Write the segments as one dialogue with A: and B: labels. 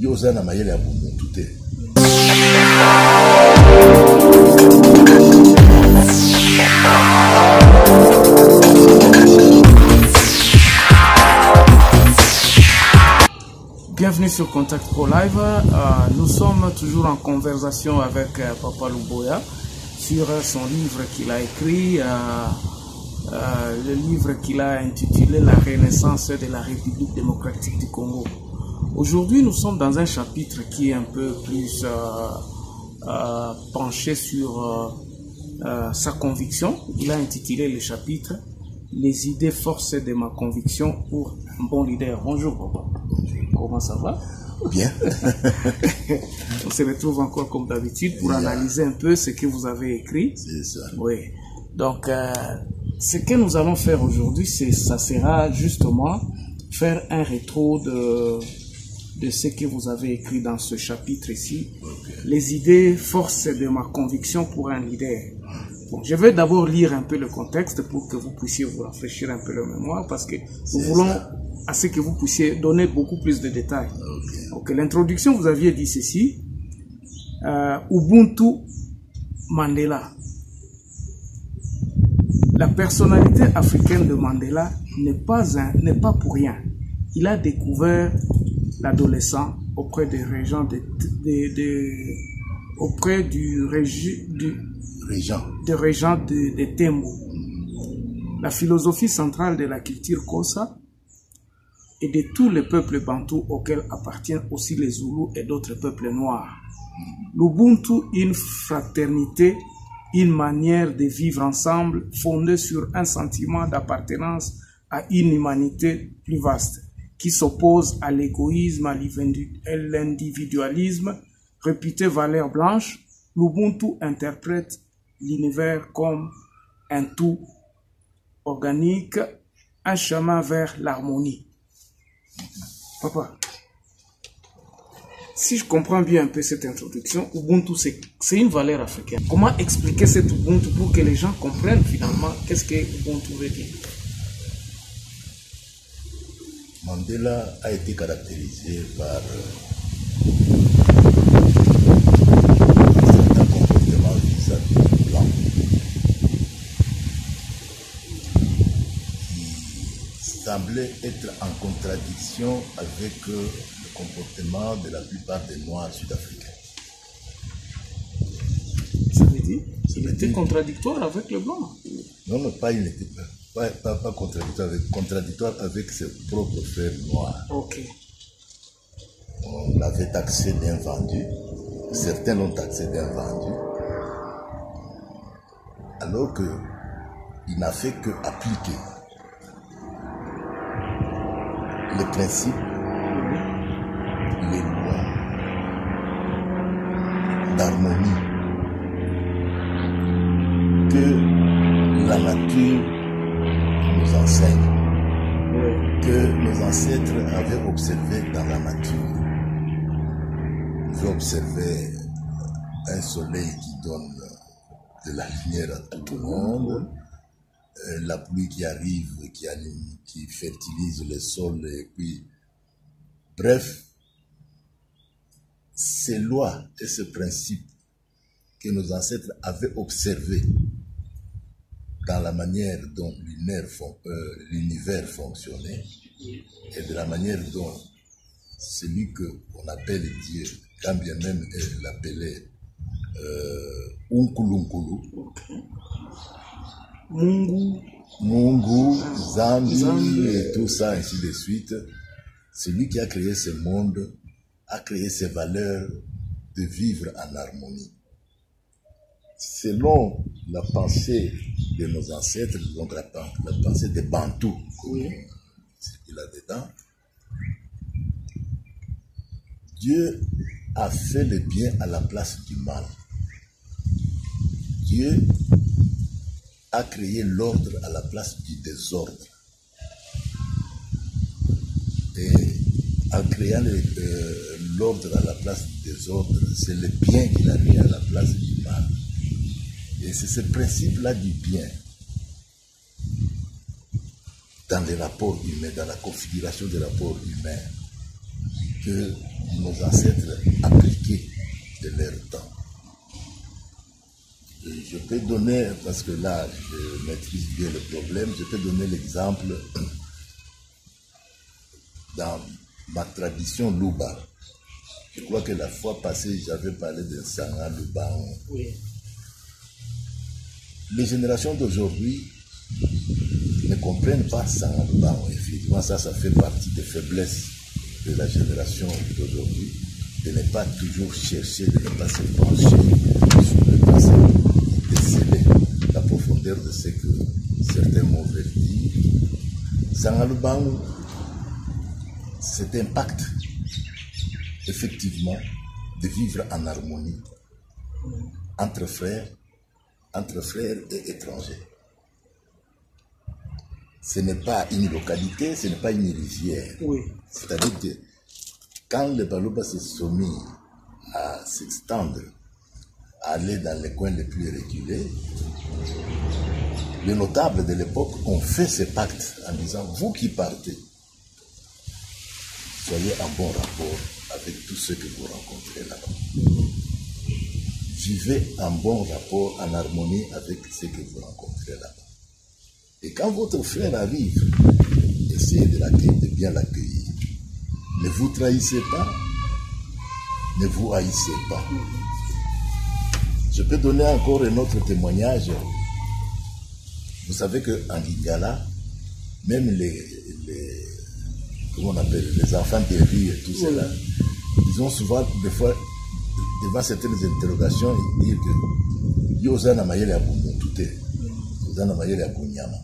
A: Yozana mayele ya Ubuntu te.
B: Bienvenue sur Contact Pro Live. Nous sommes toujours en conversation avec Papa Luboya sur son livre qu'il a écrit, le livre qu'il a intitulé La Renaissance de la République démocratique du Congo. Aujourd'hui, nous sommes dans un chapitre qui est un peu plus penché sur sa conviction. Il a intitulé le chapitre Les idées forces de ma conviction pour un bon leader. Bonjour Papa. Comment ça va?
A: Bien.
B: On se retrouve encore comme d'habitude pour analyser un peu ce que vous avez écrit.
A: C'est ça.
B: Oui. Donc, ce que nous allons faire aujourd'hui, ça sera justement faire un rétro de ce que vous avez écrit dans ce chapitre ici. Okay. Les idées forces de ma conviction pour un leader. Bon, je vais d'abord lire un peu le contexte pour que vous puissiez vous rafraîchir un peu la mémoire parce que nous voulons à ce que vous puissiez donner beaucoup plus de détails. Okay. Donc, l'introduction, vous aviez dit ceci. Ubuntu Mandela. La personnalité africaine de Mandela n'est pas pour rien. Il a découvert l'adolescent auprès des régents auprès du régent de Tembo. La philosophie centrale de la culture Xhosa et de tous les peuples bantous auxquels appartiennent aussi les Zoulous et d'autres peuples noirs. L'Ubuntu, une fraternité, une manière de vivre ensemble fondée sur un sentiment d'appartenance à une humanité plus vaste, qui s'oppose à l'égoïsme, à l'individualisme, réputée valeur blanche. L'Ubuntu interprète l'univers comme un tout organique, un chemin vers l'harmonie. Papa, si je comprends bien un peu cette introduction, Ubuntu c'est une valeur africaine. Comment expliquer cet Ubuntu pour que les gens comprennent finalement qu'est-ce que Ubuntu veut dire?
A: Mandela a été caractérisé par un certain comportement vis-à-vis du blanc qui semblait être en contradiction avec le comportement de la plupart des Noirs sud-africains.
B: Ça veut dire qu'il était contradictoire avec le blanc?
A: Non, pas il n'était pas contradictoire avec ses propres frères noirs.
B: Ok.
A: On l'avait taxé d'invendu, certains l'ont taxé d'invendu, alors qu'il n'a fait que appliquer les principes, les lois d'harmonie que la nature nous enseigne, que nos ancêtres avaient observé dans la nature. Ils ont observé un soleil qui donne de la lumière à tout le monde, la pluie qui arrive, qui fertilise le sol, et puis, bref, ces lois et ces principes que nos ancêtres avaient observés dans la manière dont l'univers fonctionnait et de la manière dont celui qu'on appelle Dieu, quand bien même elle l'appelait Unkulunkulu, Mungu, Zambi et tout ça, ainsi de suite, celui qui a créé ce monde a créé ces valeurs de vivre en harmonie. Selon la pensée de nos ancêtres, donc la pensée des Bantous, ce qu'il a dedans, Dieu a fait le bien à la place du mal. Dieu a créé l'ordre à la place du désordre. Et en créant l'ordre à la place du désordre, c'est le bien qu'il a mis à la place du mal. Et c'est ce principe-là du bien dans les rapports humains, dans la configuration des rapports humains, que nos ancêtres appliquaient de leur temps. Je peux donner, parce que là, je maîtrise bien le problème, je peux donner l'exemple dans ma tradition Louba. Je crois que la fois passée, j'avais parlé de Sanga Louba.
B: Oui.
A: Les générations d'aujourd'hui ne comprennent pas Sanga Louba. Effectivement, ça fait partie des faiblesses de la génération d'aujourd'hui, de ne pas toujours chercher, de ne pas se pencher sur le passé, de déceler la profondeur de ce que certains mots veulent dire. Sanga Louba, cet impact, effectivement, de vivre en harmonie entre frères et étrangers. Ce n'est pas une localité, ce n'est pas une rivière.
B: Oui.
A: C'est-à-dire que quand les Balouba se sont mis à s'extendre, à aller dans les coins les plus reculés, les notables de l'époque ont fait ce pacte en disant, vous qui partez, soyez en bon rapport avec tous ceux que vous rencontrez là-bas. Vivez en bon rapport, en harmonie avec ceux que vous rencontrez là-bas. Et quand votre frère arrive, essayez de bien l'accueillir. Ne vous trahissez pas, ne vous haïssez pas. Je peux donner encore un autre témoignage. Vous savez qu'en Lingala, même comment on appelle, les enfants des rues et tout cela, ils ont souvent, des fois, devant certaines interrogations, ils disent que Yozana Mayele Abumuntute, Yozana Mayele Abunyama.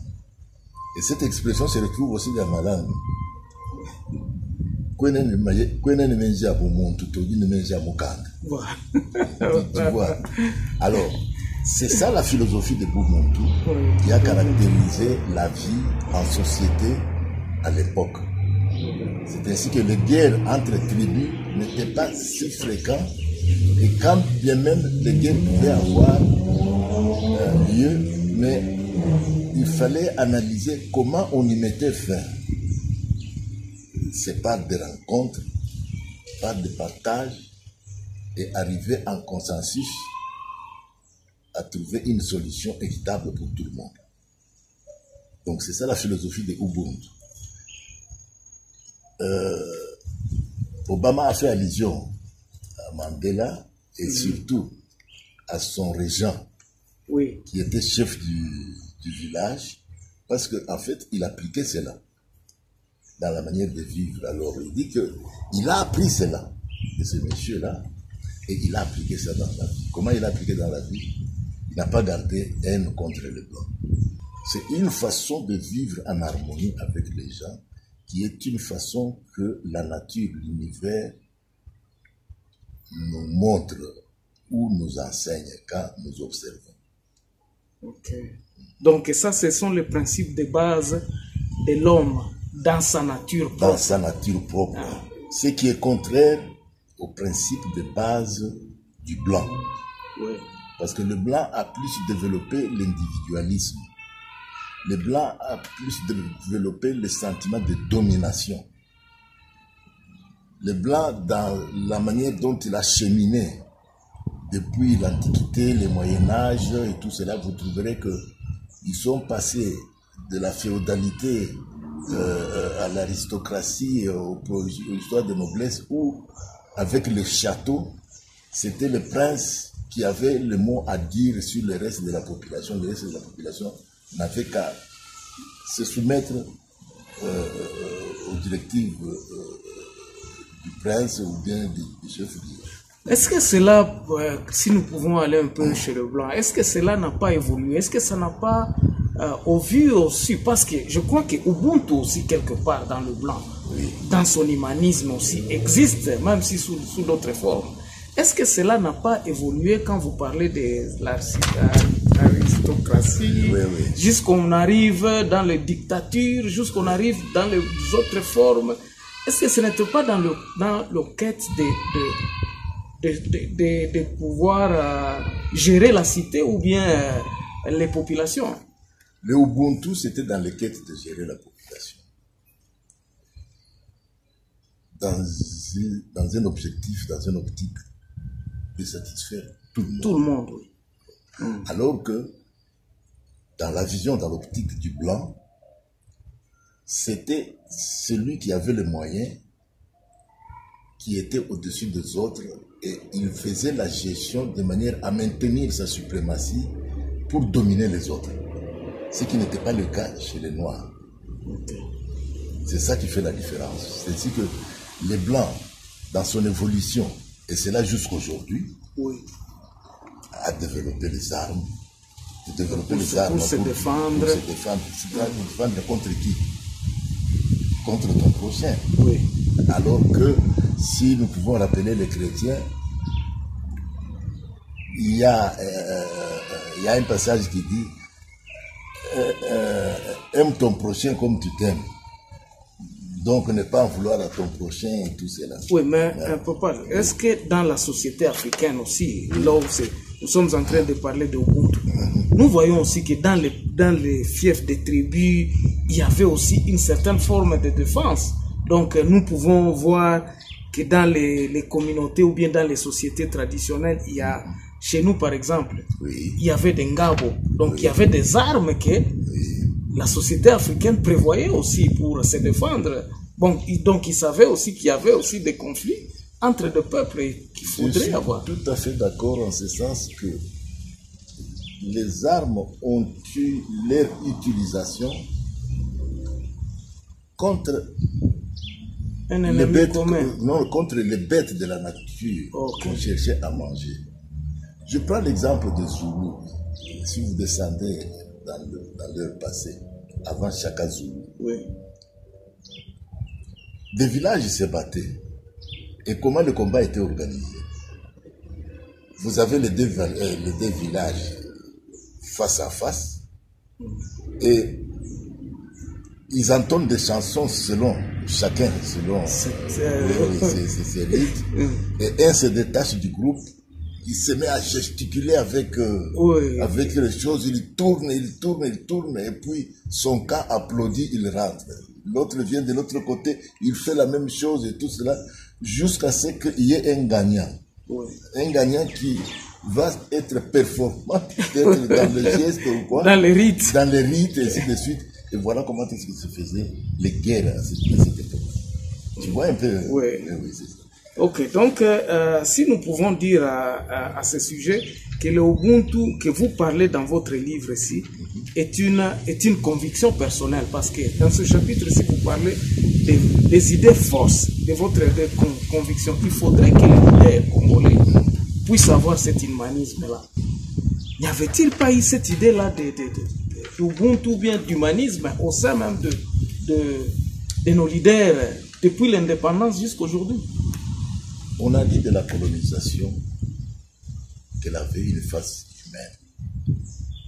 A: Et cette expression se retrouve aussi dans ma langue. Tu vois. Alors, c'est ça la philosophie de Bumuntu qui a caractérisé la vie en société à l'époque. C'est ainsi que les guerres entre tribus n'étaient pas si fréquentes et quand bien même les guerres pouvaient avoir lieu, mais il fallait analyser comment on y mettait fin. C'est par des rencontres, par des partages et arriver en consensus à trouver une solution équitable pour tout le monde. Donc c'est ça la philosophie de Ubuntu. Obama a fait allusion à Mandela et surtout à son régent qui était chef du village parce qu'en fait il appliquait cela dans la manière de vivre. Alors il dit qu'il a appris cela de ce monsieur-là et il a appliqué ça dans la vie. Comment il a appliqué dans la vie? Il n'a pas gardé haine contre les Blancs. C'est une façon de vivre en harmonie avec les gens qui est une façon que la nature, l'univers nous montre ou nous enseigne quand nous observons.
B: Ok. Donc ça, ce sont les principes de base de l'homme dans sa nature propre.
A: Dans sa nature propre. Ah. Ce qui est contraire aux principes de base du blanc.
B: Oui.
A: Parce que le blanc a plus développé l'individualisme. Le blanc a plus développé le sentiment de domination. Le blanc, dans la manière dont il a cheminé depuis l'Antiquité, le Moyen-Âge et tout cela, vous trouverez qu'ils sont passés de la féodalité à l'aristocratie, aux histoires de noblesse, où, avec le château, c'était le prince qui avait le mot à dire sur le reste de la population. Le reste de la population n'avait qu'à se soumettre aux directives du prince ou bien du chef du...
B: Est-ce que cela, si nous pouvons aller un peu chez le blanc, est-ce que cela n'a pas évolué? Est-ce que ça n'a pas, au vu aussi, parce que je crois que Ubuntu aussi quelque part dans le blanc, dans son humanisme aussi, existe, même si sous d'autres formes. Est-ce que cela n'a pas évolué quand vous parlez de l'aristocratie, jusqu'on arrive dans les dictatures, jusqu'on arrive dans les autres formes? Est-ce que ce n'était pas dans le quête de pouvoir gérer la cité ou bien les populations?
A: Le Ubuntu, c'était dans le quête de gérer la population. Dans dans un objectif, dans une optique de satisfaire tout le monde.
B: Tout le monde, oui.
A: Alors que dans la vision, dans l'optique du blanc, c'était celui qui avait les moyens qui était au-dessus des autres et il faisait la gestion de manière à maintenir sa suprématie pour dominer les autres. Ce qui n'était pas le cas chez les Noirs. C'est ça qui fait la différence. C'est ainsi que les Blancs, dans son évolution, et c'est là jusqu'aujourd'hui,
B: oui,
A: a développé les armes.
B: Pour se défendre.
A: Pour se défendre contre qui? Contre ton prochain.
B: Oui.
A: Alors que si nous pouvons rappeler les chrétiens, il y a un passage qui dit aime ton prochain comme tu t'aimes. Donc ne pas en vouloir à ton prochain et tout cela.
B: Oui, mais papa, est-ce que dans la société africaine aussi, là où nous sommes en train de parler de Ubuntu, nous voyons aussi que dans les fiefs des tribus, il y avait aussi une certaine forme de défense. Donc nous pouvons voir que dans les communautés ou bien dans les sociétés traditionnelles, il y a, chez nous par exemple,
A: oui,
B: il y avait des ngabo. Donc
A: oui,
B: il y avait des armes que
A: oui,
B: la société africaine prévoyait aussi pour se défendre. Bon, donc ils savaient aussi qu'il y avait aussi des conflits entre deux peuples qu'il faudrait avoir.
A: Je suis tout à fait d'accord en ce sens que les armes ont eu leur utilisation contre les bêtes, contre les bêtes de la nature qu'on cherchait à manger. Je prends l'exemple de Zoulou. Si vous descendez dans leur passé, avant Chaka Zoulou,
B: oui,
A: des villages se battaient. Et comment le combat était organisé? Vous avez les deux villages face à face et ils entendent des chansons selon chacun, selon ses rythmes. Et un se détache du groupe, il se met à gesticuler avec les choses, il tourne, et puis son camp applaudit, il rentre. L'autre vient de l'autre côté, il fait la même chose et tout cela, jusqu'à ce qu'il y ait un gagnant. Un gagnant qui va être performant, peut-être dans le geste ou quoi.
B: Dans les rites.
A: Dans les rites et ainsi de suite. Et voilà comment est-ce que se faisaient les guerres à cette époque. Tu vois un peu?
B: Oui.
A: Oui, c'est ça.
B: Ok, donc si nous pouvons dire à ce sujet que le Ubuntu que vous parlez dans votre livre ici est une conviction personnelle, parce que dans ce chapitre-ci, vous parlez des idées fausses, de votre conviction. Il faudrait que les leaders congolais puissent avoir cet humanisme-là. N'y avait-il pas eu cette idée-là d'Ubuntu ou bien d'humanisme au sein même de nos leaders depuis l'indépendance jusqu'à aujourd'hui?
A: On a dit de la colonisation qu'elle avait une face humaine,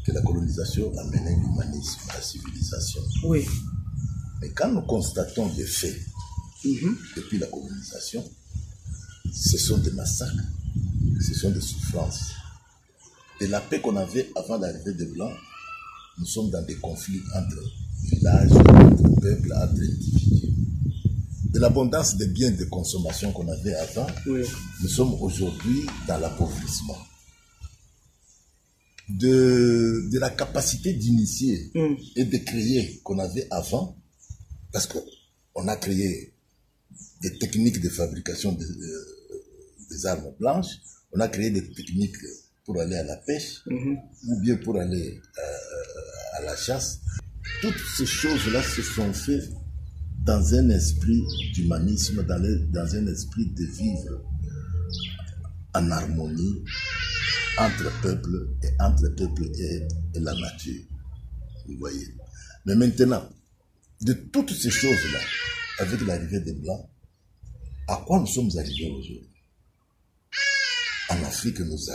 A: que la colonisation amenait l'humanisme, la civilisation.
B: Oui.
A: Mais quand nous constatons des faits depuis la colonisation, ce sont des massacres, ce sont des souffrances. De la paix qu'on avait avant l'arrivée des Blancs, nous sommes dans des conflits entre villages, entre peuples, entre individus. De l'abondance des biens de consommation qu'on avait avant, nous sommes aujourd'hui dans l'appauvrissement. De la capacité d'initier et de créer qu'on avait avant, parce qu'on a créé des techniques de fabrication des armes blanches, on a créé des techniques pour aller à la pêche, ou bien pour aller à la chasse. Toutes ces choses-là se sont faites dans un esprit d'humanisme, dans un esprit de vivre en harmonie entre peuples et la nature. Vous voyez. Mais maintenant, de toutes ces choses-là, avec l'arrivée des Blancs, à quoi nous sommes arrivés aujourd'hui? En Afrique, nous